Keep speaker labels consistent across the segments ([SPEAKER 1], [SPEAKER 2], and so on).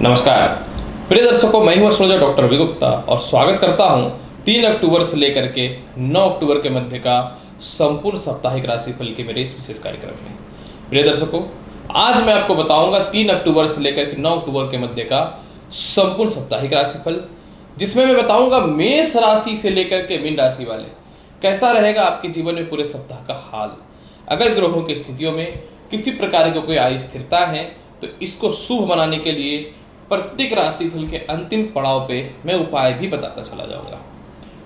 [SPEAKER 1] नमस्कार प्रिय दर्शकों, मैं हूं एस्ट्रोलॉजर डॉक्टर रवि गुप्ता और स्वागत करता हूं 3 अक्टूबर से लेकर के 9 अक्टूबर के मध्य का संपूर्ण साप्ताहिक राशिफल के मेरे इस विशेष कार्यक्रम में। प्रिय दर्शकों, आज मैं आपको बताऊंगा 3 अक्टूबर से लेकर के 9 अक्टूबर के मध्य का संपूर्ण साप्ताहिक राशिफल, जिसमें मैं बताऊंगा मेष राशि से लेकर के मीन राशि वाले कैसा रहेगा आपके जीवन में पूरे सप्ताह का हाल। अगर ग्रहों की स्थितियों में किसी प्रकार की कोई अस्थिरता है तो इसको शुभ बनाने के लिए प्रत्येक राशिफल के अंतिम पड़ाव पे मैं उपाय भी बताता चला जाऊंगा।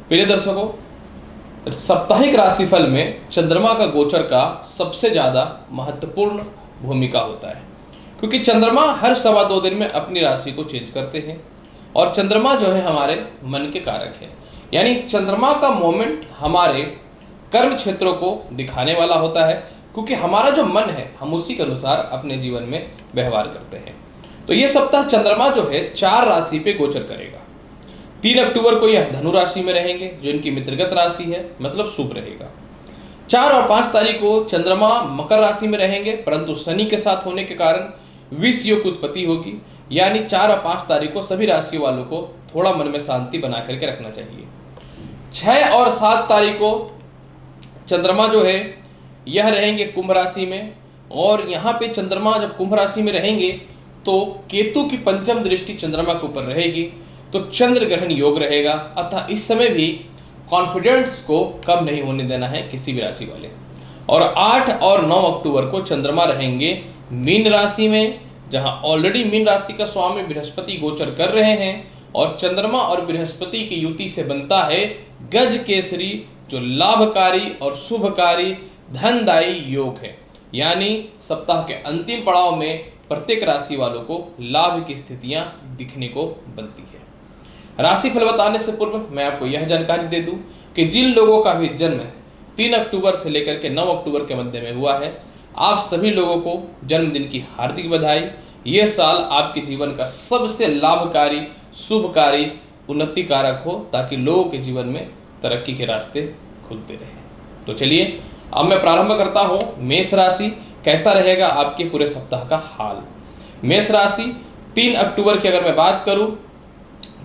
[SPEAKER 1] प्रिय दर्शकों, साप्ताहिक राशिफल में चंद्रमा का गोचर का सबसे ज़्यादा महत्वपूर्ण भूमिका होता है, क्योंकि चंद्रमा हर 2.25 दिन में अपनी राशि को चेंज करते हैं और चंद्रमा जो है हमारे मन के कारक है। यानी चंद्रमा का मोमेंट हमारे कर्म क्षेत्रों को दिखाने वाला होता है, क्योंकि हमारा जो मन है हम उसी के अनुसार अपने जीवन में व्यवहार करते हैं। तो ये सप्ताह चंद्रमा जो है 4 राशि पे गोचर करेगा। 3 अक्टूबर को यह धनु राशि में रहेंगे, जो इनकी मित्रगत राशि है, मतलब शुभ रहेगा। 4 और 5 तारीख को चंद्रमा मकर राशि में रहेंगे, परंतु शनि के साथ होने के कारण विष योग की उत्पत्ति होगी। यानी 4 और 5 तारीख को सभी राशियों वालों को थोड़ा मन में शांति बना करके रखना चाहिए। 6 और 7 तारीख को चंद्रमा जो है यह रहेंगे कुंभ राशि में, और यहाँ पे चंद्रमा जब कुंभ राशि में रहेंगे तो केतु की पंचम दृष्टि चंद्रमा के ऊपर रहेगी, तो चंद्र ग्रहण योग रहेगा। अतः इस समय भी कॉन्फिडेंस को कम नहीं होने देना है किसी भी राशि वाले। और 8 और 9 अक्टूबर को चंद्रमा रहेंगे मीन राशि में, जहां ऑलरेडी मीन राशि का स्वामी बृहस्पति गोचर कर रहे हैं, और चंद्रमा और बृहस्पति की युति से बनता है गज केसरी, जो लाभकारी और शुभकारी धनदायी योग है। यानी सप्ताह के अंतिम पड़ाव में प्रत्येक राशि वालों को लाभ की स्थितियां दिखने को बनती है। राशिफल बताने से पूर्व मैं आपको यह जानकारी दे दूं कि जिन लोगों का भी जन्म 3 अक्टूबर से लेकर के 9 अक्टूबर के मध्य में हुआ है, आप सभी लोगों को जन्मदिन की हार्दिक बधाई। यह साल आपके जीवन का सबसे लाभकारी, शुभकारी, उन्नति कारक हो, ताकि लोगों के जीवन में तरक्की के रास्ते खुलते रहें। तो चलिए अब मैं प्रारंभ करता हूं मेष राशि कैसा रहेगा आपके पूरे सप्ताह का हाल। मेष राशि 3 अक्टूबर की अगर मैं बात करूं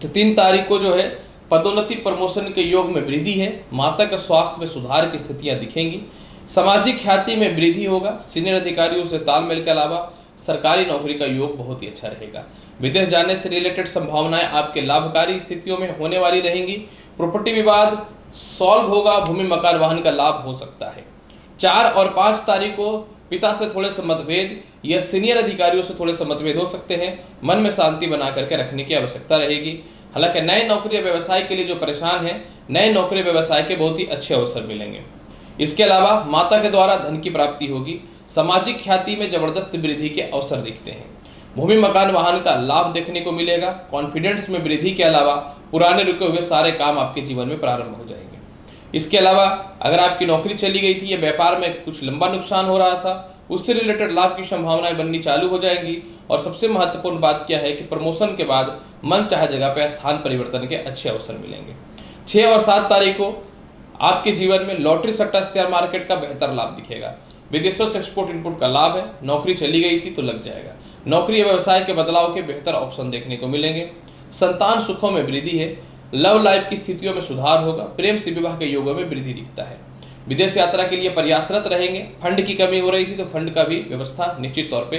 [SPEAKER 1] तो 3 तारीख को जो है पदोन्नति प्रमोशन के योग में वृद्धि है। माता के स्वास्थ्य में सुधार की स्थितियां दिखेंगी। सामाजिक ख्याति में वृद्धि होगा। सीनियर अधिकारियों से तालमेल के अलावा सरकारी नौकरी का योग बहुत ही अच्छा रहेगा। विदेश जाने से रिलेटेड संभावनाएं आपके लाभकारी स्थितियों में होने वाली रहेंगी। प्रॉपर्टी विवाद सॉल्व होगा। भूमि मकान वाहन का लाभ हो सकता है। 4 और 5 तारीख को पिता से थोड़े से मतभेद या सीनियर अधिकारियों से थोड़े से मतभेद हो सकते हैं। मन में शांति बना करके रखने की आवश्यकता रहेगी। हालांकि नए नौकरी या व्यवसाय के लिए जो परेशान है, नए नौकरी व्यवसाय के बहुत ही अच्छे अवसर मिलेंगे। इसके अलावा माता के द्वारा धन की प्राप्ति होगी। सामाजिक ख्याति में जबरदस्त वृद्धि के अवसर दिखते हैं। भूमि मकान वाहन का लाभ देखने को मिलेगा। कॉन्फिडेंस में वृद्धि के अलावा पुराने रुके हुए सारे काम आपके जीवन में प्रारंभ हो जाएंगे। इसके अलावा अगर आपकी नौकरी चली गई थी या व्यापार में कुछ लंबा नुकसान हो रहा था, उससे रिलेटेड लाभ की संभावनाएं बननी चालू हो जाएंगी। और सबसे महत्वपूर्ण बात क्या है कि प्रमोशन के बाद मन चाहे जगह पर स्थान परिवर्तन के अच्छे अवसर मिलेंगे। 6 और 7 तारीख को आपके जीवन में लॉटरी, सट्टा, शेयर मार्केट का बेहतर लाभ दिखेगा। विदेशों से एक्सपोर्ट इनपुट का लाभ है। नौकरी चली गई थी तो लग जाएगा। नौकरी या व्यवसाय के बदलाव के बेहतर ऑप्शन देखने को मिलेंगे। संतान सुखों में वृद्धि है। लव लाइफ की स्थितियों में सुधार होगा। प्रेम से विवाह के योगों में वृद्धि दिखता है। विदेश यात्रा के लिए प्रयासरत रहेंगे। फंड की कमी हो रही थी तो फंड का भी व्यवस्था निश्चित तौर पे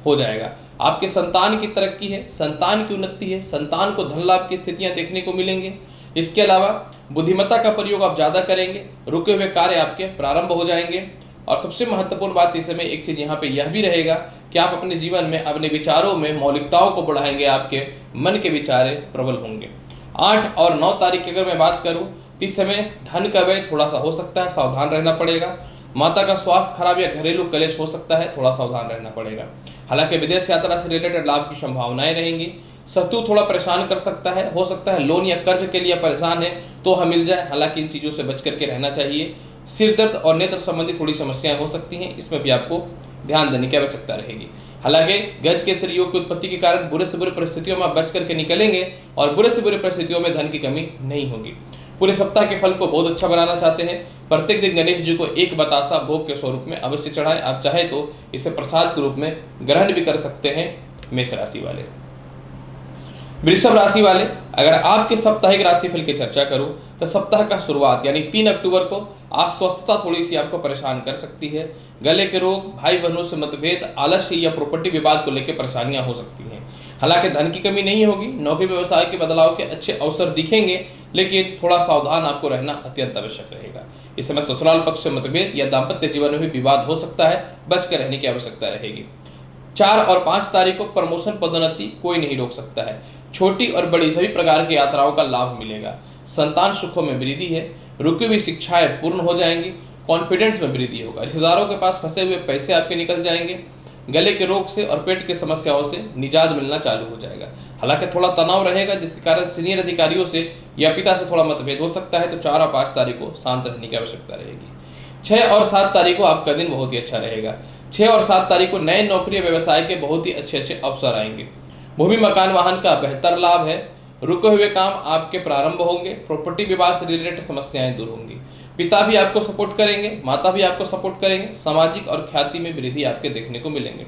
[SPEAKER 1] हो जाएगा। आपके संतान की तरक्की है, संतान की उन्नति है, संतान को धन लाभ की स्थितियां देखने को मिलेंगे। इसके अलावा बुद्धिमत्ता का प्रयोग आप ज़्यादा करेंगे। रुके हुए कार्य आपके प्रारंभ हो जाएंगे। और सबसे महत्वपूर्ण बात इस समय एक चीज़ यहाँ पे यह भी रहेगा कि आप अपने जीवन में अपने विचारों में मौलिकताओं को बढ़ाएंगे। आपके मन के विचार प्रबल होंगे। 8 और 9 तारीख की अगर मैं बात करूं तो इस समय धन का व्यय थोड़ा सा हो सकता है, सावधान रहना पड़ेगा। माता का स्वास्थ्य खराब या घरेलू कलेश हो सकता है, थोड़ा सावधान रहना पड़ेगा। हालांकि विदेश यात्रा से रिलेटेड लाभ की संभावनाएं रहेंगी। शत्रु थोड़ा परेशान कर सकता है, हो सकता है लोन या कर्ज के लिए परेशान है तो हम मिल जाए। हालांकि इन चीज़ों से बच करके रहना चाहिए। सिर दर्द और नेत्र संबंधी थोड़ी समस्याएं हो सकती हैं, इसमें भी आपको ध्यान देने की आवश्यकता रहेगी। हालांकि गज केसरी योग की उत्पत्ति के कारण बुरे से बुरे परिस्थितियों में आप बच करके निकलेंगे और बुरे से बुरे परिस्थितियों में धन की कमी नहीं होगी। पूरे सप्ताह के फल को बहुत अच्छा बनाना चाहते हैं, प्रत्येक दिन गणेश जी को एक बतासा भोग के स्वरूप में अवश्य चढ़ाएं। आप चाहे तो इसे प्रसाद के रूप में ग्रहण भी कर सकते हैं मेष राशि वाले। वृषभ राशि वाले, अगर आपके साप्ताहिक राशिफल की चर्चा करूं तो सप्ताह का शुरुआत यानी 3 अक्टूबर को अस्वस्थता थोड़ी सी आपको परेशान कर सकती है। गले के रोग, भाई बहनों से मतभेद, आलस्य या प्रॉपर्टी विवाद को लेकर परेशानियां हो सकती हैं। हालांकि धन की कमी नहीं होगी, नौकरी व्यवसाय के बदलाव के अच्छे अवसर दिखेंगे, लेकिन थोड़ा सावधान आपको रहना अत्यंत आवश्यक रहेगा। इस समय ससुराल पक्ष से मतभेद या दाम्पत्य जीवन में भी विवाद हो सकता है, बचकर रहने की आवश्यकता रहेगी। 4 और 5 तारीख को प्रमोशन पदोन्नति कोई नहीं रोक सकता है। छोटी और बड़ी सभी प्रकार की यात्राओं का लाभ मिलेगा। संतान सुखों में वृद्धि है। रुकी हुई शिक्षाएं पूर्ण हो जाएंगी। कॉन्फिडेंस में वृद्धि होगा। रिश्तेदारों के पास फंसे हुए पैसे आपके निकल जाएंगे। गले के रोग से और पेट की समस्याओं से निजात मिलना चालू हो जाएगा। हालांकि थोड़ा तनाव रहेगा, जिसके कारण सीनियर अधिकारियों से या पिता से थोड़ा मतभेद हो सकता है। तो 4 और 5 तारीख को शांत रहने की आवश्यकता रहेगी। 6 और 7 तारीख को आपका दिन बहुत ही अच्छा रहेगा। 6 और 7 तारीख को नए नौकरी व्यवसाय के बहुत ही अच्छे अवसर आएंगे। भूमि मकान वाहन का बेहतर लाभ है। रुके हुए काम आपके प्रारंभ होंगे। प्रॉपर्टी विवाद से रिलेटेड समस्याएं दूर होंगी। पिता भी आपको सपोर्ट करेंगे, माता भी आपको सपोर्ट करेंगे। सामाजिक और ख्याति में वृद्धि आपके देखने को मिलेंगे।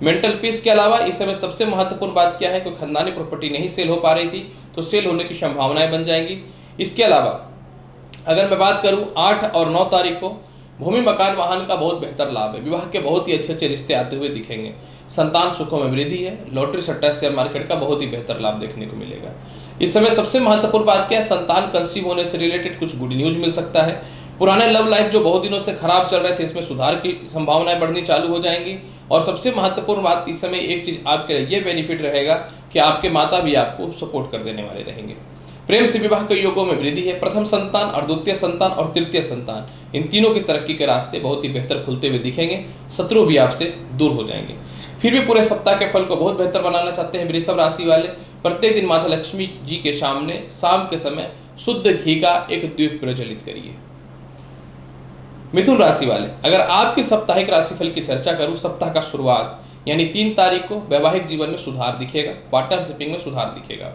[SPEAKER 1] मेंटल पीस के अलावा इस समय सबसे महत्वपूर्ण बात क्या है, कोई खानदानी प्रॉपर्टी नहीं सेल हो पा रही थी तो सेल होने की संभावनाएं बन जाएंगी। इसके अलावा अगर मैं बात करूं 8 और 9 तारीख को भूमि मकान वाहन का बहुत बेहतर लाभ है। विवाह के बहुत ही अच्छे रिश्ते आते हुए दिखेंगे। संतान सुखों में वृद्धि है। लॉटरी सट्टा शेयर मार्केट का बहुत ही बेहतर लाभ देखने को मिलेगा। इस समय सबसे महत्वपूर्ण बात क्या है, संतान कंसीव होने से रिलेटेड कुछ गुड न्यूज मिल सकता है। पुराने लव लाइफ जो बहुत दिनों से खराब चल रहे थे, इसमें सुधार की संभावनाएं बढ़नी चालू हो जाएंगी। और सबसे महत्वपूर्ण बात, इस समय एक चीज आपके लिए ये बेनिफिट रहेगा कि आपके माता भी आपको सपोर्ट कर देने वाले रहेंगे। प्रेम से विवाह के योगों में वृद्धि है। प्रथम संतान और द्वितीय संतान और तृतीय संतान, इन तीनों की तरक्की के रास्ते बहुत ही बेहतर खुलते हुए दिखेंगे। शत्रु भी आपसे दूर हो जाएंगे। फिर भी पूरे सप्ताह के फल को बहुत बेहतर बनाना चाहते हैं वृषभ राशि वाले, प्रत्येक दिन माता लक्ष्मी जी के सामने शाम के समय शुद्ध घी का एक द्वीप प्रज्वलित करिए। मिथुन राशि वाले, अगर आपकी साप्ताहिक राशिफल की चर्चा करूं, सप्ताह का शुरुआत यानी 3 तारीख को वैवाहिक जीवन में सुधार दिखेगा। पार्टनरशिपिंग में सुधार दिखेगा।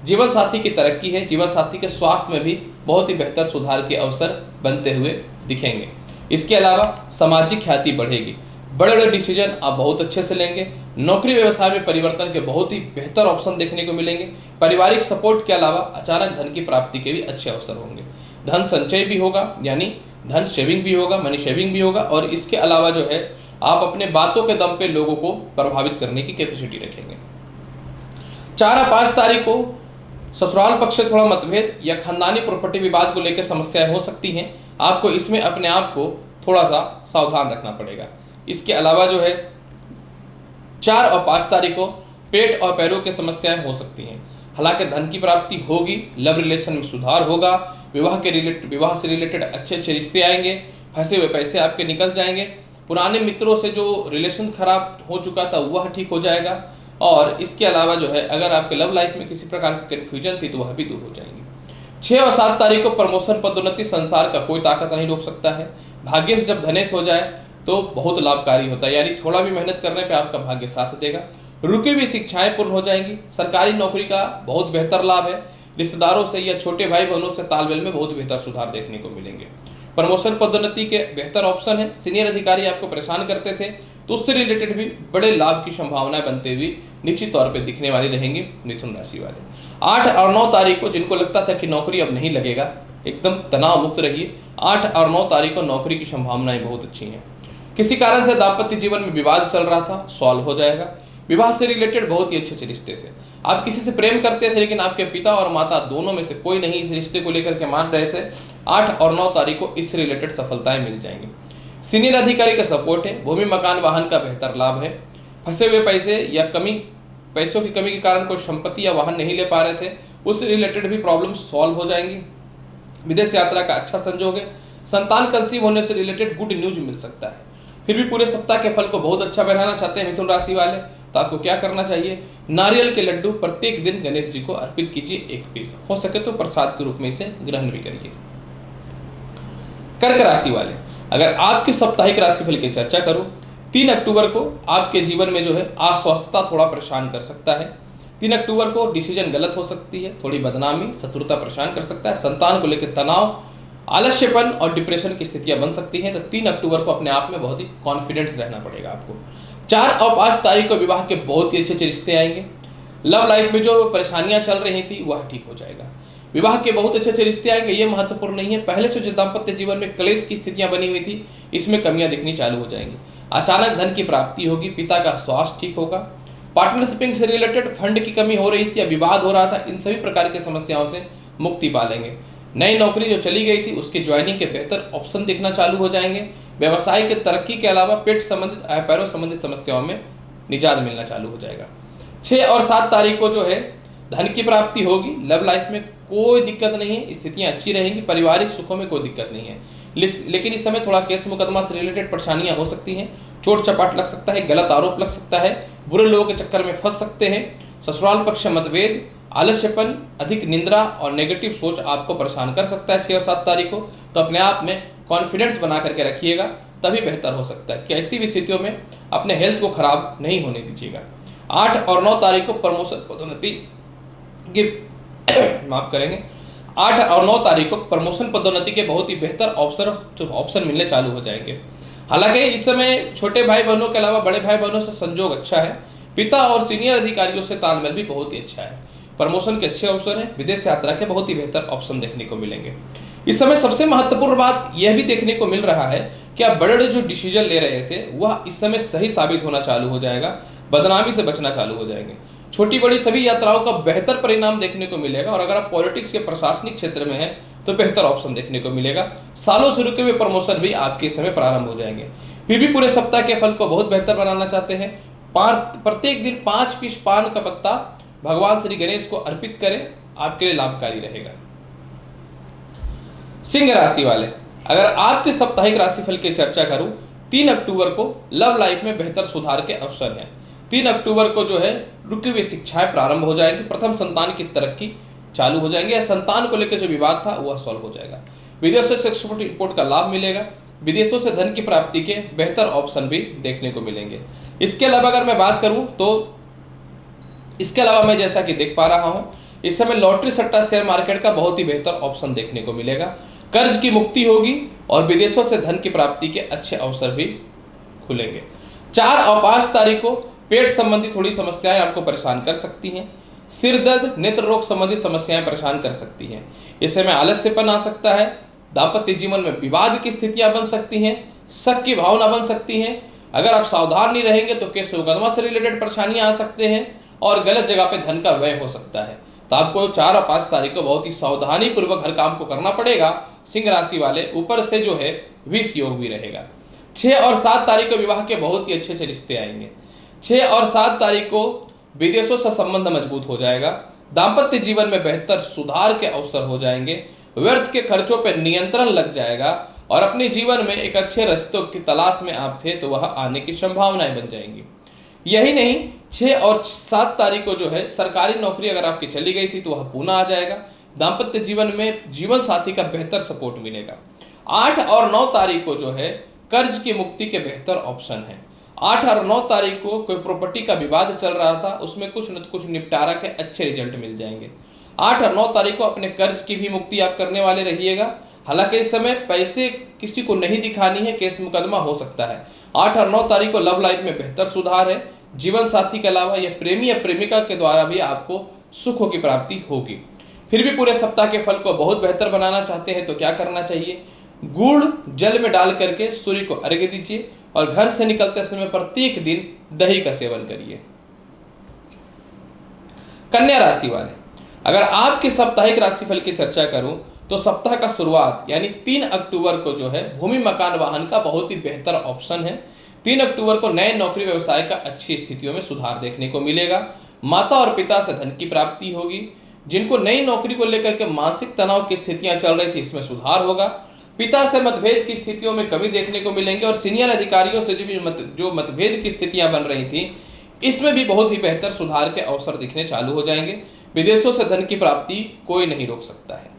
[SPEAKER 1] जीवन साथी की तरक्की है। जीवन साथी के स्वास्थ्य में भी बहुत ही बेहतर सुधार के अवसर बनते हुए दिखेंगे। इसके अलावा सामाजिक ख्याति बढ़ेगी। बड़े बड़े डिसीजन आप बहुत अच्छे से लेंगे। नौकरी व्यवसाय में परिवर्तन के बहुत ही बेहतर ऑप्शन देखने को मिलेंगे। पारिवारिक सपोर्ट के अलावा अचानक धन की प्राप्ति के भी अच्छे अवसर होंगे। धन संचय भी होगा, यानी धन सेविंग भी होगा, मनी सेविंग भी होगा। और इसके अलावा जो है, आप अपने बातों के दम पे लोगों को प्रभावित करने की कैपेसिटी रखेंगे। 4 और 5 तारीख को ससुराल पक्ष से थोड़ा मतभेद या खानदानी प्रॉपर्टी विवाद को लेकर समस्याएं हो सकती हैं। आपको इसमें अपने आप को थोड़ा सा सावधान रखना पड़ेगा। इसके अलावा जो है 4 और 5 तारीख को पेट और पैरों की समस्याएं हो सकती हैं। हालांकि धन की प्राप्ति होगी। लव रिलेशन में सुधार होगा। विवाह से रिलेटेड अच्छे रिश्ते आएंगे। फंसे हुए पैसे आपके निकल जाएंगे। पुराने मित्रों से जो रिलेशन खराब हो चुका था वह ठीक हो जाएगा। और इसके अलावा जो है, अगर आपके लव लाइफ में किसी प्रकार की कन्फ्यूजन थी तो वह भी दूर हो जाएंगी। 6 और 7 तारीख को प्रमोशन पदोन्नति संसार का कोई ताकत नहीं रोक सकता है। भाग्य से जब धनेश हो जाए तो बहुत लाभकारी होता है, यानी थोड़ा भी मेहनत करने पे आपका भाग्य साथ देगा। रुकी हुई शिक्षाएं पूर्ण हो जाएंगी। सरकारी नौकरी का बहुत बेहतर लाभ है। रिश्तेदारों से या छोटे भाई बहनों से तालमेल में बहुत बेहतर सुधार देखने को मिलेंगे। प्रमोशन पदोन्नति के बेहतर ऑप्शन है। सीनियर अधिकारी आपको परेशान करते थे तो उससे रिलेटेड भी बड़े लाभ की संभावनाएं बनते हुए निश्चित तौर पे दिखने वाली रहेंगे मिथुन राशि वाले। 8 और 9 तारीख को जिनको लगता था कि नौकरी अब नहीं लगेगा, एकदम तनाव मुक्त रहिए। 8 और 9 तारीख को नौकरी की संभावनाएं बहुत अच्छी हैं। किसी कारण से दाम्पत्य जीवन में विवाद चल रहा था, सॉल्व हो जाएगा। विवाह से रिलेटेड बहुत ही अच्छे रिश्ते से आप किसी से प्रेम करते थे, लेकिन आपके पिता और माता दोनों में से कोई नहीं इस रिश्ते को लेकर के मान रहे थे। 8 और 9 तारीख को इस रिलेटेड सफलताएं मिल जाएंगी। सीनियर अधिकारी का सपोर्ट है। भूमि मकान वाहन का बेहतर लाभ है। फंसे हुए पैसे या पैसों की कमी के कारण कोई संपत्ति या वाहन नहीं ले पा रहे थे, उससे रिलेटेड भी प्रॉब्लम सॉल्व हो जाएंगी। विदेश यात्रा का अच्छा संजोग है। संतान कंसीव होने से रिलेटेड गुड न्यूज मिल सकता है। फिर भी पूरे सप्ताह के फल को बहुत अच्छा बनाना चाहते हैं मिथुन राशि वाले, तो आपको क्या करना चाहिए, नारियल के लड्डू प्रत्येक दिन गणेश जी को अर्पित कीजिए। 1 पीस हो सके तो प्रसाद के रूप में इसे ग्रहण भी करिए। कर्क राशि वाले, अगर आपकी साप्ताहिक राशिफल की चर्चा करूं, 3 अक्टूबर को आपके जीवन में जो है अस्वस्थता थोड़ा परेशान कर सकता है। 3 अक्टूबर को डिसीजन गलत हो सकती है। थोड़ी बदनामी, शत्रुता परेशान कर सकता है। संतान को लेकर तनाव, आलस्यपन और डिप्रेशन की स्थितियां बन सकती हैं। तो 3 अक्टूबर को अपने आप में बहुत ही कॉन्फिडेंस रहना पड़ेगा आपको। 4 और 5 तारीख को विवाह के बहुत ही अच्छे रिश्ते आएंगे। लव लाइफ में जो परेशानियां चल रही थी वह ठीक हो जाएगा। विवाह के बहुत अच्छे अच्छे रिश्ते आएंगे, ये महत्वपूर्ण नहीं है। पहले से जो दाम्पत्य जीवन में क्लेश की स्थितियां बनी हुई थी, इसमें कमियां दिखनी चालू हो जाएंगी। अचानक धन की प्राप्ति होगी, पिता का स्वास्थ्य ठीक होगा। पार्टनरशिपिंग से रिलेटेड फंड की कमी हो रही थी या विवाद हो रहा था, इन सभी प्रकार की समस्याओं से मुक्ति पा लेंगे। नई नौकरी जो चली गई थी उसकी ज्वाइनिंग के बेहतर ऑप्शन दिखना चालू हो जाएंगे। व्यवसाय के तरक्की के अलावा पेट संबंधित पैरों संबंधित समस्याओं में निजात मिलना चालू हो जाएगा। 6 और 7 तारीख को जो है धन की प्राप्ति होगी। लव लाइफ में कोई दिक्कत नहीं है, स्थितियां अच्छी रहेंगी, पारिवारिक सुखों में कोई दिक्कत नहीं है। लेकिन इस समय थोड़ा केस मुकदमा से रिलेटेड परेशानियां हो सकती हैं, चोट चपाट लग सकता है, गलत आरोप लग सकता है, बुरे लोगों के चक्कर में फंस सकते हैं। ससुराल पक्ष मतभेद, आलस्यपन, अधिक निंद्रा और नेगेटिव सोच आपको परेशान कर सकता है 6 और 7 तारीख को। तो अपने आप में कॉन्फिडेंस बना करके रखिएगा, तभी बेहतर हो सकता है। किसी भी स्थितियों में अपने हेल्थ को खराब नहीं होने दीजिएगा। 8 और 9 तारीख को प्रमोशन पदोन्नति के माफ करेंगे 8 और 9 तारीख को प्रमोशन पदोन्नति के बहुत ही बेहतर ऑप्शन मिलने चालू हो जाएंगे। हालांकि इस समय छोटे भाई बहनों के अलावा बड़े भाई बहनों से संजोग अच्छा है। पिता और सीनियर अधिकारियों से तालमेल भी बहुत ही अच्छा है। प्रमोशन के अच्छे अवसर हैं। विदेश यात्रा के बहुत ही बेहतर ऑप्शन देखने को मिलेंगे। इस समय सबसे महत्वपूर्ण बात यह भी देखने को मिल रहा है कि आप बड़े बड़े जो डिसीजन ले रहे थे वह इस समय सही साबित होना चालू हो जाएगा। बदनामी से बचना चालू हो जाएंगे। छोटी बड़ी सभी यात्राओं का बेहतर परिणाम देखने को मिलेगा। और अगर आप पॉलिटिक्स या प्रशासनिक क्षेत्र में हैं तो बेहतर ऑप्शन देखने को मिलेगा। सालों से रुके हुए प्रमोशन भी आपके समय प्रारंभ हो जाएंगे। फिर भी पूरे सप्ताह के फल को बहुत बेहतर बनाना चाहते हैं, प्रत्येक दिन 5 पीस पान का पत्ता भगवान श्री गणेश को अर्पित करें, आपके लिए लाभकारी रहेगा। सिंह राशि वाले, अगर आपके साप्ताहिक राशिफल की चर्चा करूं, 3 अक्टूबर को लव लाइफ में बेहतर सुधार के अवसर हैं। 3 अक्टूबर को जो है रुकी हुई शिक्षाएं प्रारंभ हो जाएंगी। प्रथम संतान की तरक्की चालू हो जाएंगे या संतान को लेकर जो विवाद था वह सॉल्व हो जाएगा। विदेशों से एक्सपोर्ट इंपोर्ट का लाभ मिलेगा। विदेशों से धन की प्राप्ति के बेहतर ऑप्शन भी देखने को मिलेंगे। इसके अलावा अगर मैं बात करूं तो इसके अलावा मैं जैसा कि देख पा रहा हूं, इस समय लॉटरी सट्टा शेयर मार्केट का बहुत ही बेहतर ऑप्शन देखने को मिलेगा। कर्ज की मुक्ति होगी और विदेशों से धन की प्राप्ति के अच्छे अवसर भी खुलेंगे। 4 और 5 तारीख को पेट संबंधी थोड़ी समस्याएं आपको परेशान कर सकती हैं। सिर दर्द, नेत्र रोग संबंधित समस्याएं परेशान कर सकती हैं। इस समय आलस्यपन आ सकता है। दाम्पत्य जीवन में विवाद की स्थितियां बन सकती हैं। शक की भावना बन सकती हैं। अगर आप सावधान नहीं रहेंगे तो केस मुकदमा से रिलेटेड परेशानियां आ सकते हैं और गलत जगह पे धन का व्यय हो सकता है। तो आपको 4 और 5 तारीख को बहुत ही सावधानी पूर्वक हर काम को करना पड़ेगा। सिंह राशि वाले, ऊपर से जो है विष योग भी रहेगा। 6 और 7 तारीख को विवाह के बहुत ही अच्छे अच्छे रिश्ते आएंगे। 6 और 7 तारीख को विदेशों से संबंध मजबूत हो जाएगा। दाम्पत्य जीवन में बेहतर सुधार के अवसर हो जाएंगे। व्यर्थ के खर्चों पर नियंत्रण लग जाएगा और अपने जीवन में एक अच्छे रिश्तों की तलाश में आप थे तो वह आने की संभावनाएं बन जाएंगी। यही नहीं, 6 और 7 तारीख को जो है सरकारी नौकरी अगर आपकी चली गई थी तो वह पुनः आ जाएगा। दाम्पत्य जीवन में जीवन साथी का बेहतर सपोर्ट मिलेगा। 8 और 9 तारीख को जो है कर्ज की मुक्ति के बेहतर ऑप्शन है। 8 और 9 तारीख को कोई प्रॉपर्टी का विवाद चल रहा था, उसमें कुछ न कुछ निपटारा के अच्छे रिजल्ट मिल जाएंगे। 8 और 9 तारीख को अपने कर्ज की भी मुक्ति आप करने वाले रहिएगा। हालांकि इस समय पैसे किसी को नहीं दिखानी है, केस मुकदमा हो सकता है। 8 और 9 तारीख को लव लाइफ में बेहतर सुधार है। जीवन साथी के अलावा यह प्रेमी या प्रेमिका के द्वारा भी आपको सुखों की प्राप्ति होगी। फिर भी पूरे सप्ताह के फल को बहुत बेहतर बनाना चाहते हैं तो क्या करना चाहिए? गुड़ जल में डाल करके सूर्य को अर्घ्य दीजिए और घर से निकलते समय प्रत्येक दिन दही का सेवन करिए। कन्या राशि वाले, अगर आपके साप्ताहिक राशिफल की चर्चा करूं तो सप्ताह का शुरुआत यानी 3 अक्टूबर को जो है भूमि मकान वाहन का बहुत ही बेहतर ऑप्शन है। 3 अक्टूबर को नए नौकरी व्यवसाय का अच्छी स्थितियों में सुधार देखने को मिलेगा। माता और पिता से धन की प्राप्ति होगी। जिनको नई नौकरी को लेकर के मानसिक तनाव की स्थितियां चल रही थी इसमें सुधार होगा। पिता से मतभेद की स्थितियों में कमी देखने को मिलेंगे और सीनियर अधिकारियों से जो मतभेद की स्थितियां बन रही थी इसमें भी बहुत ही बेहतर सुधार के अवसर दिखने चालू हो जाएंगे। विदेशों से धन की प्राप्ति कोई नहीं रोक सकता है।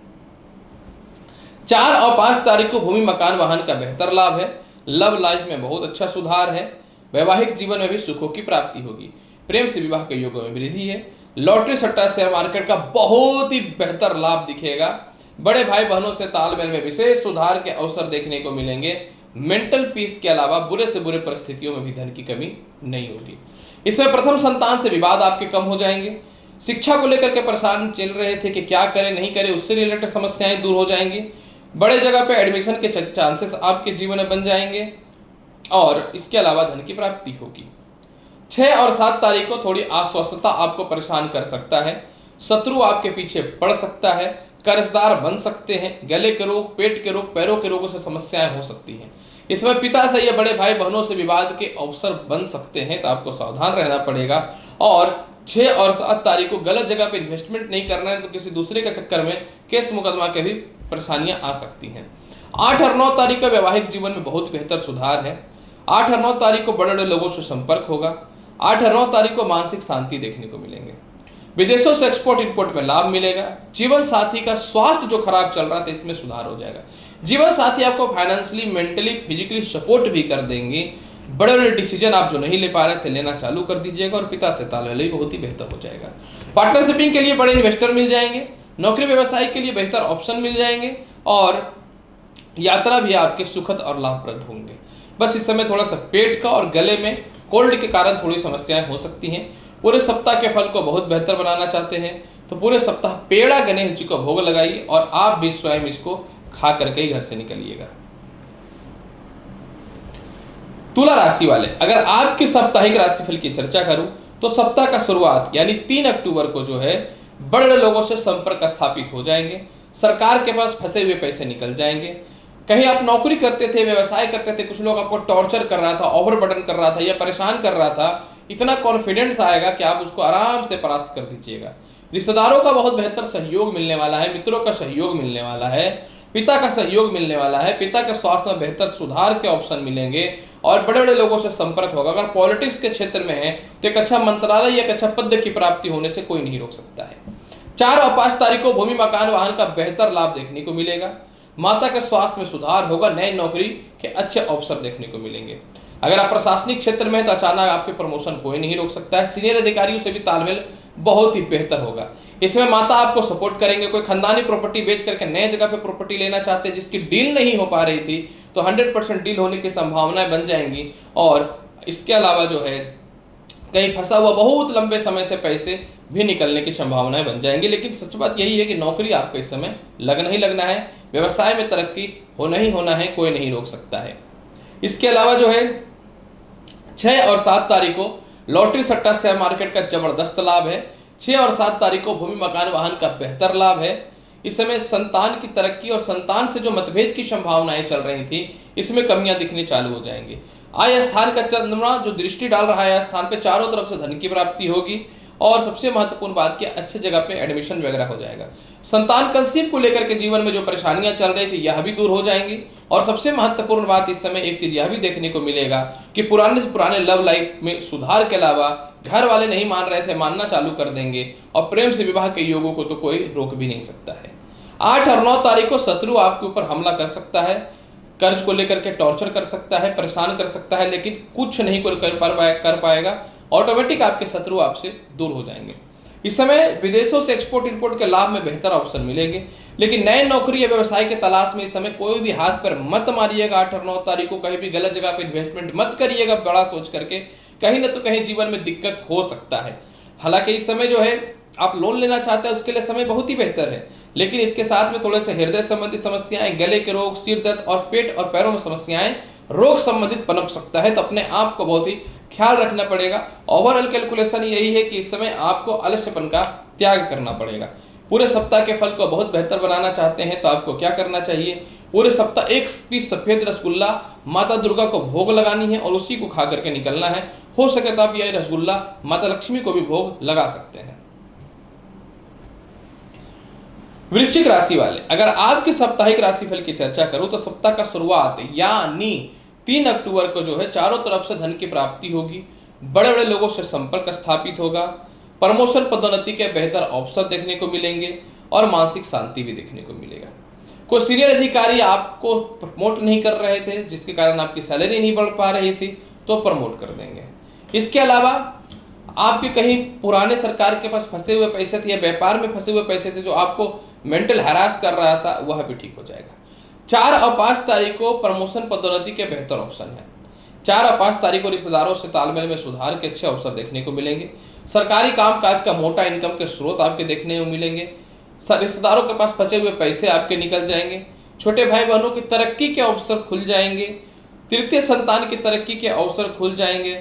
[SPEAKER 1] 4 और 5 तारीख को भूमि मकान वाहन का बेहतर लाभ है। लव लाइफ में बहुत अच्छा सुधार है। वैवाहिक जीवन में भी सुखों की प्राप्ति होगी। प्रेम से विवाह के योगों में वृद्धि है। लॉटरी सट्टा शेयर मार्केट का बहुत ही बेहतर लाभ दिखेगा। बड़े भाई बहनों से तालमेल में विशेष सुधार के अवसर देखने को मिलेंगे। मेंटल पीस के अलावा बुरे से बुरे परिस्थितियों में भी धन की कमी नहीं होगी। इसमें प्रथम संतान से विवाद आपके कम हो जाएंगे। शिक्षा को लेकर के परेशान चल रहे थे कि क्या करें नहीं करें, उससे रिलेटेड समस्याएं दूर हो जाएंगी। बड़े जगह पे एडमिशन के चांसेस आपके जीवन में बन जाएंगे और इसके अलावा धन की प्राप्ति होगी। 6 और 7 तारीख को थोड़ी अस्वस्थता आपको परेशान कर सकता है, शत्रु आपके पीछे पड़ सकता है, कर्जदार बन सकते हैं, गले के रोग, पेट के रोग, पैरों के रोगों से समस्याएं हो सकती हैं। इसमें पिता से या बड़े भाई बहनों से विवाद के अवसर बन सकते हैं, तो आपको सावधान रहना पड़ेगा। और 6 और 7 तारीख को गलत जगह पे इन्वेस्टमेंट नहीं करना है, तो किसी दूसरे के चक्कर में केस मुकदमा के भी परेशानियां आ सकती हैं। 8 और 9 तारीख का वैवाहिक जीवन में बहुत बेहतर सुधार है। 8 और 9 तारीख को बड़े बड़े लोगों से संपर्क होगा। 8 और 9 तारीख को मानसिक शांति देखने को मिलेंगे। विदेशों से एक्सपोर्ट इंपोर्ट में लाभ मिलेगा। जीवन साथी का स्वास्थ्य जो खराब चल रहा था इसमें सुधार हो जाएगा। जीवन साथी आपको फाइनेंशियली, मेंटली, फिजिकली सपोर्ट भी कर देंगे। बड़े बड़े डिसीजन आप जो नहीं ले पा रहे थे लेना चालू कर दीजिएगा और पिता से तालमेल भी बहुत ही बेहतर हो जाएगा। पार्टनरशिपिंग के लिए बड़े इन्वेस्टर मिल जाएंगे। नौकरी व्यवसाय के लिए बेहतर ऑप्शन मिल जाएंगे और यात्रा भी आपके सुखद और लाभप्रद होंगे। बस इस समय थोड़ा सा पेट का और गले में कोल्ड के कारण थोड़ी समस्याएं हो सकती हैं। पूरे सप्ताह के फल को बहुत बेहतर बनाना चाहते हैं तो पूरे सप्ताह पेड़ा गणेश जी को भोग लगाइए और आप भी स्वयं इसको खा करके ही घर से निकलिएगा। तुला राशि वाले, अगर आपकी साप्ताहिक राशिफल की चर्चा करूं तो सप्ताह का शुरुआत यानी 3 अक्टूबर को जो है बड़े लोगों से संपर्क स्थापित हो जाएंगे। सरकार के पास फंसे हुए पैसे निकल जाएंगे। कहीं आप नौकरी करते थे, व्यवसाय करते थे, कुछ लोग आपको टॉर्चर कर रहा था, ओवरबर्डन कर रहा था या परेशान कर रहा था, इतना कॉन्फिडेंस आएगा कि आप उसको आराम से परास्त कर दीजिएगा। रिश्तेदारों का बहुत बेहतर सहयोग मिलने वाला है, मित्रों का सहयोग मिलने वाला है, पिता का सहयोग मिलने वाला है, पिता के स्वास्थ्य में बेहतर सुधार के ऑप्शन मिलेंगे और बड़े बड़े लोगों से संपर्क होगा। अगर पॉलिटिक्स के क्षेत्र में है तो एक अच्छा मंत्रालय या एक अच्छा पद की प्राप्ति होने से कोई नहीं रोक सकता है। 4 और 5 तारीख को भूमि, मकान, वाहन का बेहतर लाभ देखने को मिलेगा। माता के स्वास्थ्य में सुधार होगा। नए नौकरी के अच्छे अवसर देखने को मिलेंगे। अगर आप प्रशासनिक क्षेत्र में है तो अचानक आपके प्रमोशन कोई नहीं रोक सकता है। सीनियर अधिकारियों से भी तालमेल बहुत ही बेहतर होगा। इसमें माता आपको सपोर्ट करेंगे। कोई खानदानी प्रॉपर्टी बेच करके नए जगह पे प्रॉपर्टी लेना चाहते हैं जिसकी डील नहीं हो पा रही थी तो 100% डील होने की संभावनाएं बन जाएंगी। और इसके अलावा जो है कहीं फंसा हुआ बहुत लंबे समय से पैसे भी निकलने की संभावनाएं बन जाएंगी। लेकिन सच बात यही है कि नौकरी आपको इस समय लगना ही लगना है। व्यवसाय में तरक्की होना ही होना है, कोई नहीं रोक सकता है। इसके अलावा जो है 6 और 7 तारीख को लॉटरी, सट्टा, शेयर मार्केट का जबरदस्त लाभ है। 6 और 7 तारीख को भूमि, मकान, वाहन का बेहतर लाभ है। इस समय संतान की तरक्की और संतान से जो मतभेद की संभावनाएं चल रही थी इसमें कमियां दिखनी चालू हो जाएंगी। आय स्थान का चंद्रमा जो दृष्टि डाल रहा है स्थान पे, चारों तरफ से धन की प्राप्ति होगी और सबसे महत्वपूर्ण बात कि अच्छे जगह पे एडमिशन वगैरह हो जाएगा। संतान कंसीव को लेकर के जीवन में जो परेशानियां चल रही थी यह भी दूर हो जाएंगी। और सबसे महत्वपूर्ण बात इस समय एक चीज यह भी देखने को मिलेगा कि पुराने से पुराने लव लाइफ में सुधार के अलावा घर वाले नहीं मान रहे थे, मानना चालू कर देंगे और प्रेम से विवाह के योगों को तो कोई रोक भी नहीं सकता है। 8 और 9 तारीख को शत्रु आपके ऊपर हमला कर सकता है, कर्ज को लेकर के टॉर्चर कर सकता है, परेशान कर सकता है, लेकिन कुछ नहीं कर पाएगा। ऑटोमेटिक आपके शत्रु आपसे दूर हो जाएंगे। इस समय विदेशों से एक्सपोर्ट इंपोर्ट के लाभ में बेहतर अवसर मिलेंगे। लेकिन नए नौकरी या व्यवसाय के तलाश में इस समय कोई भी हाथ पर मत मारिएगा। 8 और 9 तारीख को कहीं भी गलत जगह पर इन्वेस्टमेंट मत करिएगा बड़ा सोच करके, कहीं ना तो कहीं जीवन में दिक्कत हो सकता है। हालांकि इस समय जो है आप लोन लेना चाहते हैं उसके लिए समय बहुत ही बेहतर है, लेकिन इसके साथ में थोड़े से हृदय संबंधी समस्याएं, गले के रोग, सिर दर्द और पेट और पैरों में समस्याएं, रोग संबंधित पनप सकता है। तो अपने आप को बहुत ही ख्याल रखना पड़ेगा। ओवरऑल कैलकुलेशन यही है कि इस समय आपको आलस्यपन का त्याग करना पड़ेगा। पूरे सप्ताह के फल को बहुत बेहतर बनाना चाहते हैं तो आपको क्या करना चाहिए, पूरे सप्ताह 1 पीस सफेद रसगुल्ला माता दुर्गा को भोग लगानी है और उसी को खा करके निकलना है। हो सके तो आप यह रसगुल्ला माता लक्ष्मी को भी भोग लगा सकते हैं। वृश्चिक राशि वाले, अगर आपकी साप्ताहिक राशिफल की चर्चा करूं तो सप्ताह का शुरुआत यानी 3 अक्टूबर को जो है चारों तरफ से धन की प्राप्ति होगी। बड़े बड़े लोगों से संपर्क स्थापित होगा। प्रमोशन, पदोन्नति के बेहतर अवसर देखने को मिलेंगे और मानसिक शांति भी देखने को मिलेगा। कोई सीनियर अधिकारी आपको प्रमोट नहीं कर रहे थे जिसके कारण आपकी सैलरी नहीं बढ़ पा रही थी तो प्रमोट कर देंगे। इसके अलावा आपके कहीं पुराने सरकार के पास फंसे हुए पैसे थे या व्यापार में फंसे हुए पैसे थे जो आपको मेंटल हैरास कर रहा था वह भी ठीक हो जाएगा। 4 और 5 तारीख को प्रमोशन, पदोन्नति के बेहतर ऑप्शन है। 4 और 5 तारीख को रिश्तेदारों से तालमेल में सुधार के अच्छे अवसर देखने को मिलेंगे। सरकारी कामकाज का मोटा इनकम के स्रोत आपके देखने को मिलेंगे। रिश्तेदारों के पास बचे हुए पैसे आपके निकल जाएंगे। छोटे भाई बहनों की तरक्की के अवसर खुल जाएंगे। तृतीय संतान की तरक्की के अवसर खुल जाएंगे।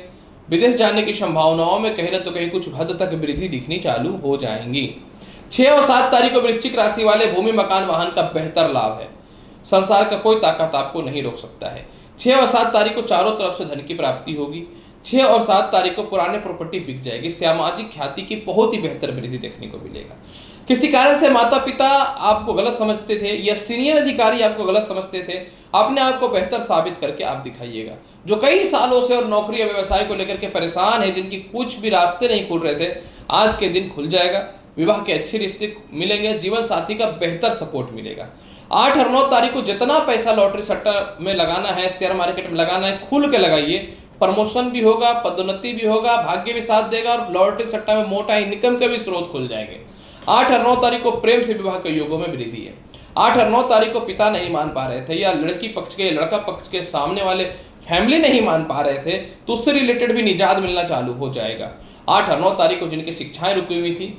[SPEAKER 1] विदेश जाने की संभावनाओं में कहीं ना तो कहीं कुछ हद तक वृद्धि दिखनी चालू हो जाएंगी। 6 और 7 तारीख को वृश्चिक राशि वाले भूमि मकान वाहन का बेहतर लाभ है। संसार का कोई ताकत आपको नहीं रोक सकता है। 6 और 7 तारीख को चारों तरफ से धन की प्राप्ति होगी। 6 और 7 तारीख को पुराने प्रॉपर्टी बिक जाएगी। सामाजिक ख्याति की बहुत ही बेहतर वृद्धि देखने को मिलेगा। किसी कारण से माता पिता आपको गलत समझते थे या सीनियर अधिकारी आपको गलत समझते थे, अपने आप को बेहतर साबित करके आप दिखाइएगा। जो कई सालों से और नौकरी या व्यवसाय को लेकर के परेशान है, जिनकी कुछ भी रास्ते नहीं खुल रहे थे, आज के दिन खुल जाएगा। विवाह के अच्छे रिश्ते मिलेंगे। जीवन साथी का बेहतर सपोर्ट मिलेगा। 8 और 9 तारीख को जितना पैसा लॉटरी सट्टा में लगाना है, शेयर मार्केट में लगाना है, खुल के लगाइए। प्रमोशन भी होगा, पदोन्नति भी होगा, भाग्य भी साथ देगा और लॉटरी सट्टा में मोटा इनकम के भी स्रोत खुल जाएंगे। 8 और 9 तारीख को प्रेम से विवाह के योगों में वृद्धि है। 8 और 9 तारीख को पिता नहीं मान पा रहे थे या लड़की पक्ष के लड़का पक्ष के सामने वाले फैमिली नहीं मान पा रहे थे, तो उससे रिलेटेड भी निजात मिलना चालू हो जाएगा। 8 और 9 तारीख को जिनकी शिक्षाएं रुकी हुई थी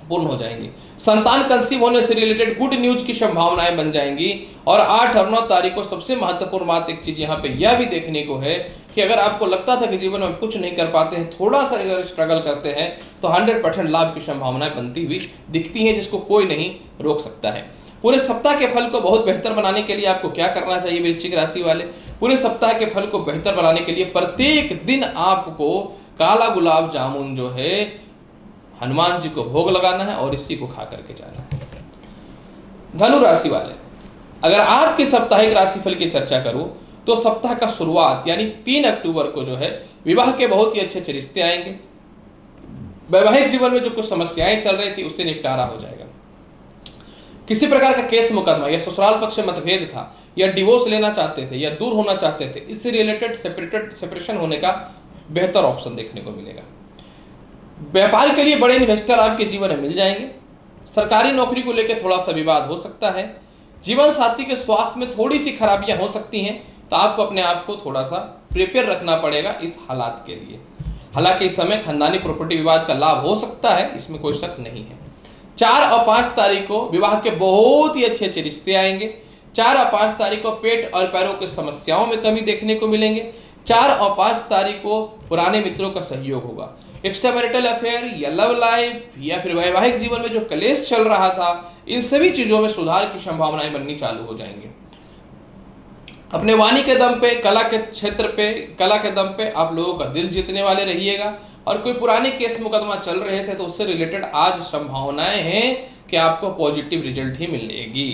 [SPEAKER 1] पूर्ण हो जाएंगी। संतान कंसीव होने से रिलेटेड गुड न्यूज की संभावनाएं बन जाएंगी। और 8 और 9 तारीख को सबसे महत्वपूर्ण बात एक चीज यहाँ पे यह भी देखने को है कि अगर आपको लगता था कि जीवन में कुछ नहीं कर पाते हैं, थोड़ा सा अगर स्ट्रगल करते हैं, तो 100% लाभ की संभावनाएं बनती हुई दिखती हैं, जिसको कोई नहीं रोक सकता है। पूरे सप्ताह के फल को बहुत बेहतर बनाने के लिए आपको क्या करना चाहिए वृश्चिक राशि वाले? पूरे सप्ताह के फल को बेहतर बनाने के लिए प्रत्येक दिन आपको काला गुलाब जामुन जो है हनुमान जी को भोग लगाना है और इसी को खा करके जाना है। धनु राशि वाले, अगर आपके साप्ताहिक राशिफल की चर्चा करूं तो सप्ताह का शुरुआत यानी 3 अक्टूबर को जो है विवाह के बहुत ही अच्छे अच्छे रिश्ते आएंगे। वैवाहिक जीवन में जो कुछ समस्याएं चल रही थी उससे निपटारा हो जाएगा। किसी प्रकार का केस मुकदमा या ससुराल पक्ष से मतभेद था या डिवोर्स लेना चाहते थे या दूर होना चाहते थे, इससे रिलेटेड सेपरेशन होने का बेहतर ऑप्शन देखने को मिलेगा। व्यापार के लिए बड़े इन्वेस्टर आपके जीवन में मिल जाएंगे। सरकारी नौकरी को लेकर थोड़ा सा विवाद हो सकता है। जीवन साथी के स्वास्थ्य में थोड़ी सी खराबियां हो सकती हैं, तो आपको अपने आप को थोड़ा सा प्रिपेयर रखना पड़ेगा इस हालात के लिए। हालांकि इस समय खानदानी प्रॉपर्टी विवाद का लाभ हो सकता है, इसमें कोई शक नहीं है। 4 और 5 तारीख को विवाह के बहुत ही अच्छे अच्छे रिश्ते आएंगे। 4 और 5 तारीख को पेट और पैरों की समस्याओं में कमी देखने को मिलेंगे। 4 और 5 तारीख को पुराने मित्रों का सहयोग होगा। एक्स्ट्रा मैरिटल अफेयर या लव लाइफ या फिर वैवाहिक जीवन में जो क्लेश चल रहा था, इन सभी चीजों में सुधार की संभावनाएं बननी चालू हो जाएंगी। अपने वाणी के दम पे, कला के क्षेत्र पे, कला के दम पे आप लोगों का दिल जीतने वाले रहिएगा। और कोई पुराने केस मुकदमा चल रहे थे तो उससे रिलेटेड आज संभावनाएं हैं कि आपको पॉजिटिव रिजल्ट ही मिलेगी।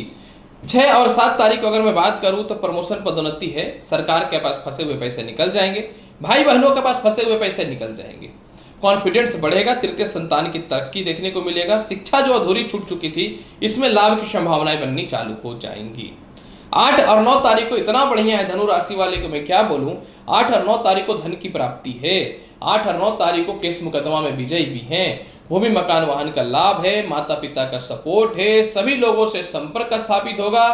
[SPEAKER 1] 6 और 7 तारीख को अगर मैं बात करूं तो प्रमोशन पदोन्नति है। सरकार के पास फंसे हुए पैसे निकल जाएंगे। भाई बहनों के पास फंसे हुए पैसे निकल जाएंगे। कॉन्फिडेंस बढ़ेगा। तृतीय संतान की तरक्की देखने को मिलेगा। शिक्षा जो अधूरी छूट चुकी थी, इसमें लाभ की संभावनाएं बननी चालू हो जाएंगी। 8 और 9 तारीख को इतना बढ़िया है धनु राशि वाले को, मैं क्या बोलूं। 8 और 9 तारीख को धन की प्राप्ति है। 8 और 9 तारीख को केस मुकदमा में विजयी भी हैं। भूमि मकान वाहन का लाभ है। माता पिता का सपोर्ट है। सभी लोगों से संपर्क स्थापित होगा।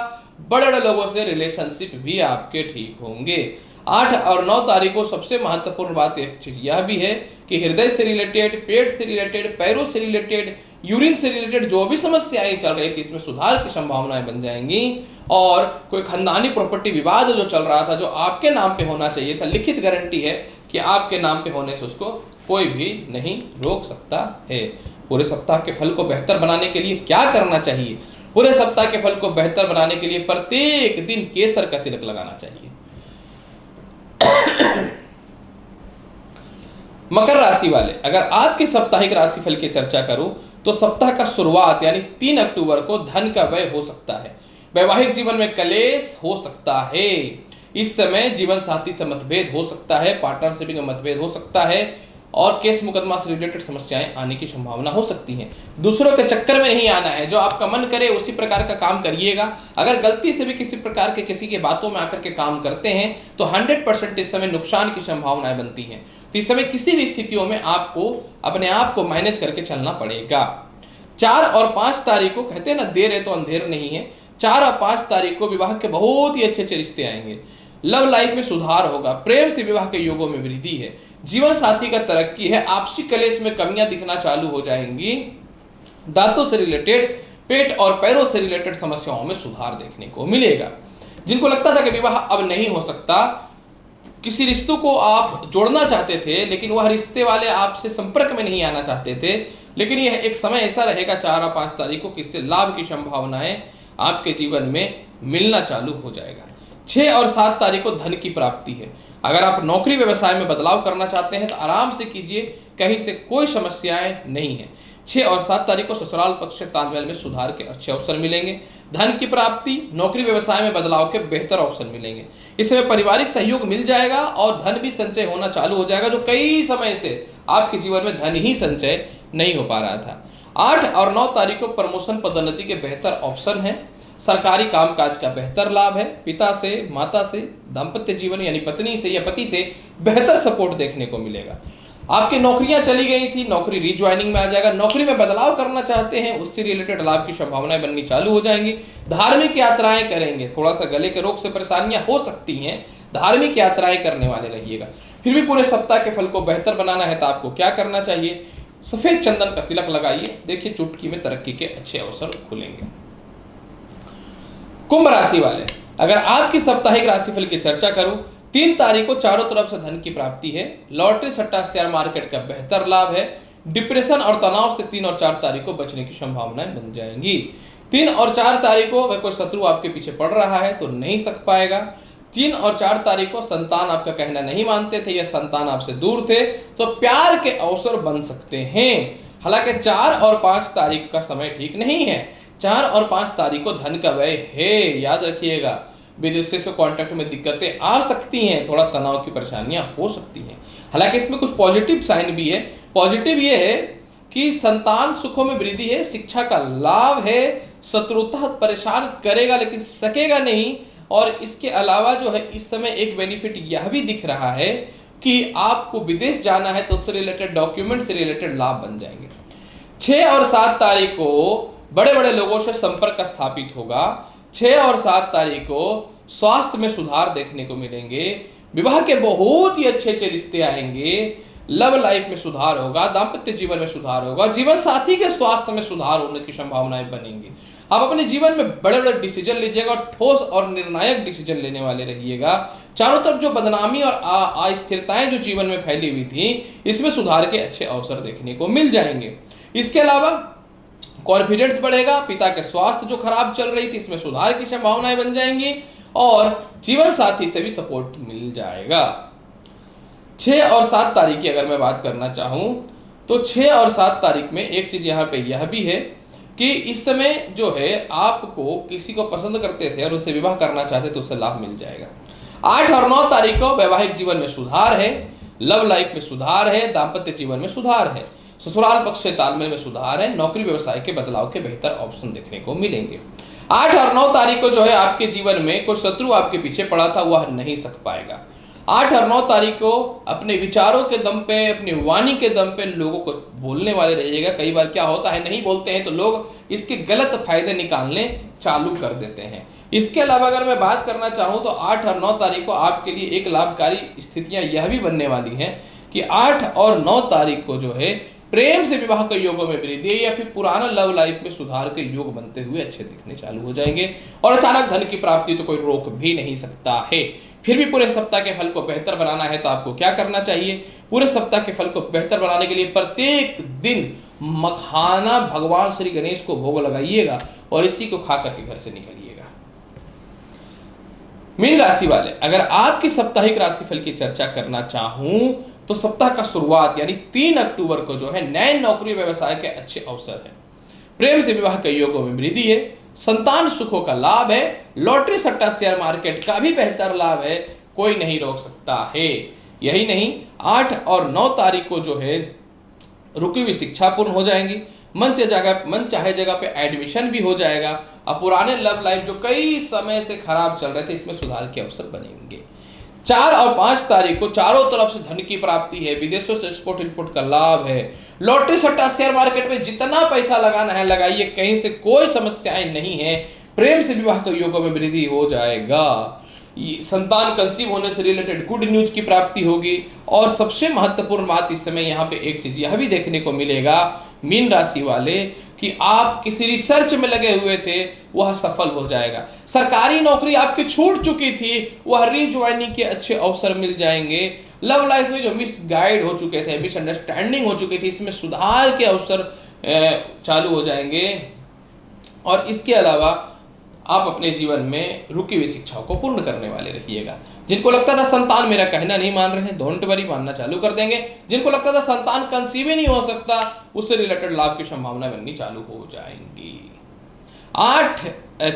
[SPEAKER 1] बड़े बड़े लोगों से रिलेशनशिप भी आपके ठीक होंगे। 8 और 9 तारीख को सबसे महत्वपूर्ण बात एक चीज यह भी है कि हृदय से रिलेटेड, पेट से रिलेटेड, पैरों से रिलेटेड, यूरिन से रिलेटेड जो भी समस्याएं चल रही थी, इसमें सुधार की संभावनाएं बन जाएंगी। और कोई खानदानी प्रॉपर्टी विवाद जो चल रहा था, जो आपके नाम पे होना चाहिए था, लिखित गारंटी है कि आपके नाम पे होने से उसको कोई भी नहीं रोक सकता है। पूरे सप्ताह के फल को बेहतर बनाने के लिए क्या करना चाहिए? पूरे सप्ताह के फल को बेहतर बनाने के लिए प्रत्येक दिन केसर का तिलक लगाना चाहिए। मकर राशि वाले, अगर आपके साप्ताहिक राशिफल की चर्चा करूं तो सप्ताह का शुरुआत यानी 3 अक्टूबर को धन का व्यय हो सकता है। वैवाहिक जीवन में क्लेश हो सकता है। इस समय जीवन साथी से मतभेद हो सकता है, पार्टनरशिप में मतभेद हो सकता है और केस मुकदमा से रिलेटेड समस्याएं आने की संभावना हो सकती है। दूसरों के चक्कर में नहीं आना है। जो आपका मन करे उसी प्रकार का काम करिएगा। अगर गलती से भी किसी प्रकार के किसी के बातों में आकर के काम करते हैं तो 100% इस समय नुकसान की संभावनाएं बनती हैं। तो इस समय किसी भी स्थितियों में आपको अपने आप को मैनेज करके चलना पड़ेगा। 4 और 5 तारीख को कहते हैं ना, देर है तो अंधेर नहीं है। 4 और 5 तारीख को विवाह के बहुत ही अच्छे अच्छे रिश्ते आएंगे। लव लाइफ में सुधार होगा, प्रेम से विवाह के योगों में वृद्धि है, जीवन साथी का तरक्की है, आपसी कलेश में कमियां दिखना चालू हो जाएंगी, दांतों से रिलेटेड, पेट और पैरों से रिलेटेड समस्याओं में सुधार देखने को मिलेगा। जिनको लगता था कि विवाह अब नहीं हो सकता, किसी रिश्तों को आप जोड़ना चाहते थे लेकिन वह रिश्ते वाले आपसे संपर्क में नहीं आना चाहते थे, लेकिन यह एक समय ऐसा रहेगा 4 और 5 तारीख को, किससे लाभ की संभावनाएं आपके जीवन में मिलना चालू हो जाएगा। 6 और 7 तारीख को धन की प्राप्ति है। अगर आप नौकरी व्यवसाय में बदलाव करना चाहते हैं तो आराम से कीजिए, कहीं से कोई समस्याएं नहीं है। 6 और 7 तारीख को ससुराल पक्ष से तालमेल में सुधार के अच्छे अवसर मिलेंगे, धन की प्राप्ति, नौकरी व्यवसाय में बदलाव के बेहतर ऑप्शन मिलेंगे। इस समय पारिवारिक सहयोग मिल जाएगा और धन भी संचय होना चालू हो जाएगा, जो कई समय से आपके जीवन में धन ही संचय नहीं हो पा रहा था। 8 और 9 तारीख को प्रमोशन पदोन्नति के बेहतर ऑप्शन है, सरकारी कामकाज का बेहतर लाभ है, पिता से, माता से, दाम्पत्य जीवन यानी पत्नी से या पति से बेहतर सपोर्ट देखने को मिलेगा। आपकी नौकरियां चली गई थी, नौकरी रिज्वाइनिंग में आ जाएगा, नौकरी में बदलाव करना चाहते हैं उससे रिलेटेड लाभ की संभावनाएं बननी चालू हो जाएंगी। धार्मिक यात्राएं करेंगे, थोड़ा सा गले के रोग से परेशानियां हो सकती हैं, धार्मिक यात्राएं करने वाले रहिएगा। फिर भी पूरे सप्ताह के फल को बेहतर बनाना है तो आपको क्या करना चाहिए, सफेद चंदन का तिलक लगाइए, देखिए चुटकी में तरक्की के अच्छे अवसर खुलेंगे। कुंभ राशि वाले, अगर आपकी साप्ताहिक राशिफल की चर्चा करूं, 3 तारीख को चारों तरफ से धन की प्राप्ति है, लॉटरी सट्टा शेयर मार्केट का बेहतर लाभ है, डिप्रेशन और तनाव से 3 और 4 तारीख को बचने की संभावनाएं बन जाएंगी। 3 और 4 तारीख को अगर कोई शत्रु आपके पीछे पड़ रहा है तो नहीं सक पाएगा। 3 और 4 तारीख को संतान आपका कहना नहीं मानते थे या संतान आपसे दूर थे तो प्यार के अवसर बन सकते हैं। हालांकि 4 और 5 तारीख का समय ठीक नहीं है, 4 और 5 तारीख को धन का व्यय है, याद रखिएगा। विदेशी से कांटेक्ट में दिक्कतें आ सकती हैं, थोड़ा तनाव की परेशानियां हो सकती हैं। हालांकि इसमें कुछ पॉजिटिव साइन भी है। पॉजिटिव ये है कि संतान सुखों में वृद्धि है, शिक्षा का लाभ है, शत्रुता परेशान करेगा लेकिन सकेगा नहीं। और इसके अलावा जो है इस समय एक बेनिफिट यह भी दिख रहा है कि आपको विदेश जाना है तो उससे रिलेटेड डॉक्यूमेंट से रिलेटेड लाभ बन जाएंगे। 6 और 7 तारीख को बड़े बड़े लोगों से संपर्क स्थापित होगा। 6 और 7 तारीख को स्वास्थ्य में सुधार देखने को मिलेंगे, विवाह के बहुत ही अच्छे अच्छे रिश्ते आएंगे, लव लाइफ में सुधार होगा, दाम्पत्य जीवन में सुधार होगा, जीवन साथी के स्वास्थ्य में सुधार होने की संभावनाएं बनेंगी। आप अपने जीवन में बड़े बड़े डिसीजन लीजिएगा और ठोस और निर्णायक डिसीजन लेने वाले रहिएगा। चारों तरफ जो बदनामी और अस्थिरताएं जो जीवन में फैली हुई थी, इसमें सुधार के अच्छे अवसर देखने को मिल जाएंगे। इसके अलावा कॉन्फिडेंस बढ़ेगा, पिता के स्वास्थ्य जो खराब चल रही थी इसमें सुधार की संभावनाएं बन जाएंगी और जीवन साथी से भी सपोर्ट मिल जाएगा। 6 और 7 तारीख की अगर मैं बात करना चाहूं तो 6 और 7 तारीख में एक चीज यहाँ पे यह भी है कि इस समय जो है आपको किसी को पसंद करते थे और उनसे विवाह करना चाहते तो उससे लाभ मिल जाएगा। 8 और 9 तारीख को वैवाहिक जीवन में सुधार है, लव लाइफ में सुधार है, दाम्पत्य जीवन में सुधार है, ससुराल पक्ष से तालमेल में सुधार है, नौकरी व्यवसाय के बदलाव के बेहतर ऑप्शन देखने को मिलेंगे। 8 और 9 तारीख को जो है आपके जीवन में कोई शत्रु आपके पीछे पड़ा था वह नहीं सक पाएगा। 8 और 9 तारीख को अपने विचारों के दम पे, अपनी वाणी के दम पे लोगों को बोलने वाले रहिएगा। कई बार क्या होता है, नहीं बोलते हैं तो लोग इसके गलत फायदे निकालने चालू कर देते हैं। इसके अलावा अगर मैं बात करना चाहूँ तो 8 और 9 तारीख को आपके लिए एक लाभकारी स्थितियां यह भी बनने वाली हैं कि 8 और 9 तारीख को जो है प्रेम से विवाह के योगों में वृद्धि या फिर पुराना लव लाइफ में सुधार के योग बनते हुए अच्छे दिखने चालू हो जाएंगे और अचानक धन की प्राप्ति तो कोई रोक भी नहीं सकता है। फिर भी पूरे सप्ताह के फल को बेहतर बनाना है तो आपको क्या करना चाहिए, पूरे सप्ताह के फल को बेहतर बनाने के लिए प्रत्येक दिन मखाना भगवान श्री गणेश को भोग लगाइएगा और इसी को खा करके घर से निकलिएगा। मीन राशि वाले, अगर आपकी साप्ताहिक राशिफल की चर्चा करना चाहूं तो सप्ताह का शुरुआत यानी 3 अक्टूबर को जो है नए नौकरी व्यवसाय के अच्छे अवसर है, प्रेम से विवाह के योगों में वृद्धि है, संतान सुखों का लाभ है, लॉटरी सट्टा शेयर मार्केट का भी बेहतर लाभ है, कोई नहीं रोक सकता है। यही नहीं, 8 और 9 तारीख को जो है रुकी हुई शिक्षा पूर्ण हो जाएंगी, मन चाहे जगह पे एडमिशन भी हो जाएगा और पुराने लव लाइफ जो कई समय से खराब चल रहे थे इसमें सुधार के अवसर बनेंगे। 4 और 5 तारीख को चारों तरफ से धन की प्राप्ति है, विदेशों से एक्सपोर्ट इंपोर्ट का लाभ है, लॉटरी सट्टा शेयर मार्केट में जितना पैसा लगाना है लगाइए, कहीं से कोई समस्याएं नहीं है, प्रेम से विवाह के योगों में वृद्धि हो जाएगा। संतान कंसीव होने से रिलेटेड गुड न्यूज की प्राप्ति होगी। और सबसे महत्वपूर्ण बात इस समय यहाँ पे एक चीज यह भी देखने को मिलेगा मीन राशि वाले कि आप किसी रिसर्च में लगे हुए थे वह सफल हो जाएगा। सरकारी नौकरी आपकी छूट चुकी थी वह रीज्वाइनिंग के अच्छे अवसर मिल जाएंगे। लव लाइफ में जो मिसगाइड हो चुके थे, मिसअंडरस्टैंडिंग हो चुकी थी, इसमें सुधार के अवसर चालू हो जाएंगे। और इसके अलावा आप अपने जीवन में रुकी हुई शिक्षाओं को पूर्ण करने वाले रहिएगा। जिनको लगता था संतान मेरा कहना नहीं मान रहे हैं, डोंट वरी, मानना चालू कर देंगे। जिनको लगता था संतान कंसीव ही नहीं हो सकता, उससे रिलेटेड लाभ की संभावना बननी चालू हो जाएंगी। 8,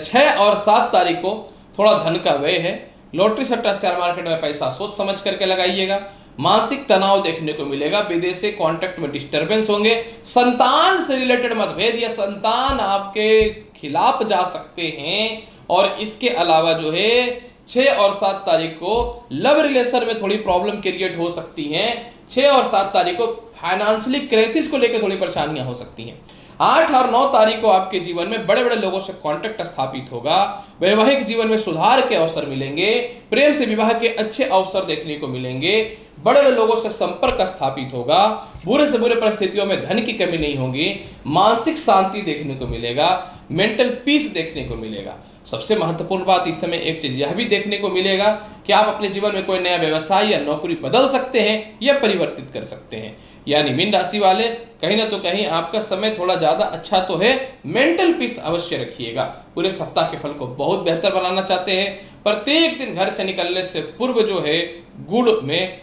[SPEAKER 1] 6 और 7 तारीख को थोड़ा धन का व्यय है। लॉटरी सट्टा शेयर मार्केट में पैसा सोच समझ करके लगाइएगा। मानसिक तनाव देखने को मिलेगा। विदेशी कांटेक्ट में डिस्टरबेंस होंगे। संतान से रिलेटेड मतभेद या संतान आपके खिलाफ जा सकते हैं। और इसके अलावा जो है 6 और 7 तारीख को लव रिलेशन में थोड़ी प्रॉब्लम क्रिएट हो सकती हैं। 6 और 7 तारीख को फाइनेंशियली क्राइसिस को लेकर थोड़ी परेशानियां हो सकती हैं। 8 और 9 तारीख को आपके जीवन में बड़े बड़े लोगों से कांटेक्ट स्थापित होगा। वैवाहिक जीवन में सुधार के अवसर मिलेंगे। प्रेम से विवाह के अच्छे अवसर देखने को मिलेंगे। बड़े बड़े लोगों से संपर्क स्थापित होगा। बुरे से बुरे परिस्थितियों में धन की कमी नहीं होगी। मानसिक शांति देखने को मिलेगा। मेंटल पीस देखने को मिलेगा। सबसे महत्वपूर्ण बात इस समय एक चीज यह भी देखने को मिलेगा कि आप अपने जीवन में कोई नया व्यवसाय या नौकरी बदल सकते हैं या परिवर्तित कर सकते हैं। यानी मीन राशि वाले कहीं ना तो कहीं आपका समय थोड़ा ज्यादा अच्छा तो है। मेंटल पीस अवश्य रखिएगा। पूरे सप्ताह के फल को बहुत बेहतर बनाना चाहते हैं, प्रत्येक दिन घर से निकलने से पूर्व जो है गुड़ में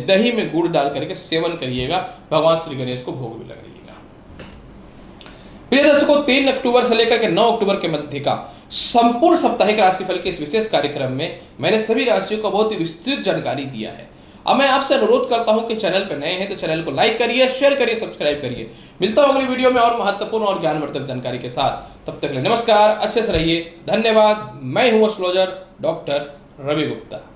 [SPEAKER 1] दही में गुड़ डाल करके सेवन करिएगा। भगवान श्री गणेश को भोग भी लगाइएगा। प्रिय दर्शकों, 3 अक्टूबर से लेकर के 9 अक्टूबर के मध्य का संपूर्ण साप्ताहिक राशिफल के इस विशेष कार्यक्रम में मैंने सभी राशियों को बहुत ही विस्तृत जानकारी दिया है। अब मैं आपसे अनुरोध करता हूं कि चैनल पर नए हैं तो चैनल को लाइक करिए, शेयर करिए, सब्सक्राइब करिए। मिलता हूं अगली वीडियो में और महत्वपूर्ण और ज्ञानवर्धक जानकारी के साथ। तब तक के लिए नमस्कार, अच्छे से रहिए, धन्यवाद। मैं हूं एस्ट्रोलॉजर डॉक्टर रवि गुप्ता।